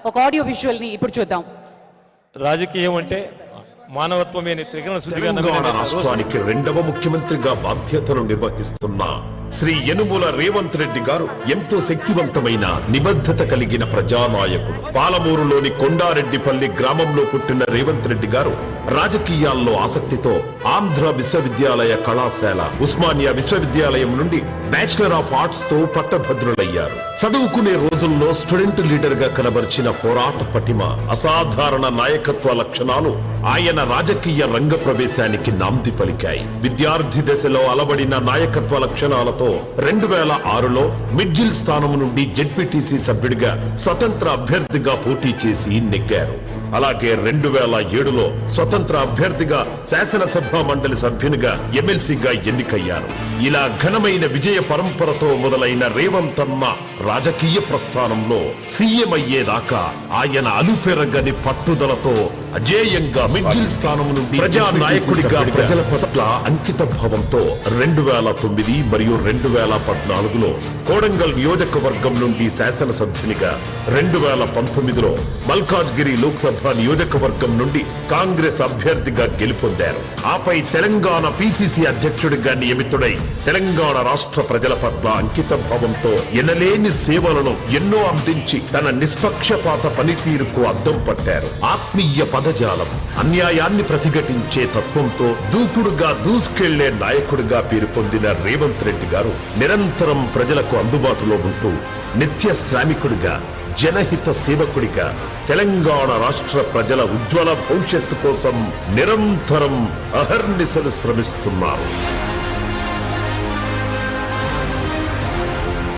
ఒక audio visual ని ఇప్పుడు చూద్దాం. రాజకీయం అంటే మానవత్వమే త్రికరణ శుద్ధిగా రాష్ట్రానికి రెండవ ముఖ్యమంత్రిగా బాధ్యతలు నిర్వహిస్తున్న శ్రీ యనుమల రేవంత్ రెడ్డి గారు ఎంతో శక్తివంతమైన నిబద్ధత కలిగిన ప్రజానాయకుడు. పాలమూరులోని కొండారెడ్డిపల్లి గ్రామంలో పుట్టిన రేవంత్ రెడ్డి గారు రాజకీయాల్లో ఆసక్తితో ఆంధ్ర విశ్వవిద్యాలయ కళాశాల, ఉస్మానియా విశ్వవిద్యాలయం నుండి బ్యాచిలర్ ఆఫ్ ఆర్ట్స్ తో పట్టభద్రులయ్యారు. చదువుకునే రోజుల్లో స్టూడెంట్ లీడర్ గా కనబరిచిన పోరాట పటిమ, అసాధారణ నాయకత్వ లక్షణాలు ఆయన రాజకీయ రంగ ప్రవేశానికి నాంది పలికాయి. విద్యార్థి దశలో అలవడిన నాయకత్వ లక్షణాలతో 2006లో మిడ్జిల్ స్థానం నుండి జెడ్పీటీసీ సభ్యుడిగా స్వతంత్ర అభ్యర్థిగా పోటీ చేసి నెగ్గారు. అలాగే 2007లో స్వతంత్ర అభ్యర్థిగా శాసనసభ మండలి సభ్యునిగా ఎమ్మెల్సీగా ఎన్నికయ్యారు. ఇలా ఘనమైన విజయ పరంపరతో మొదలైన రేవంత్ అన్న రాజకీయ ప్రస్థానంలో సీఎం అయ్యేదాకా ఆయన అలుపెరగని పట్టుదలతో అజేయంగా మిడ్జిల్ స్థానం నుండి ప్రజా నాయకుడిగా ప్రజల పట్ల అంకిత భావంతో 2009 మరియు 2014లో కోడంగల్ నియోజకవర్గం నుండి శాసనసభ్యునిగా, 2019లో మల్కాజ్గిరి లోక్సభ నియోజకవర్గం నుండి కాంగ్రెస్ అభ్యర్థిగా గెలుపొందారు. ఆపై తెలంగాణ పిసిసి అధ్యక్షుడిగా నియమితుడై తెలంగాణ రాష్ట్ర ప్రజల పట్ల అంకిత భావంతో ఎనలేని సేవలను ఎన్నో అందించి తన నిష్పక్షపాత పనితీరుకు అద్దం పట్టారు. ఆత్మీయ పదజాలం, అన్యాయాన్ని ప్రతిఘటించే తత్వంతో దూకుడుగా దూసుకెళ్లే నాయకుడిగా పేరు పొందిన రేవంత్ రెడ్డి గారు నిరంతరం ప్రజలకు అందుబాటులో ఉంటూ నిత్య శ్రామికుడిగా, జనహిత సేవకుడిగా తెలంగాణ రాష్ట్ర ప్రజల ఉజ్వల భవిష్యత్తు కోసం నిరంతరం అహర్నిశలు శ్రమిస్తున్నారు.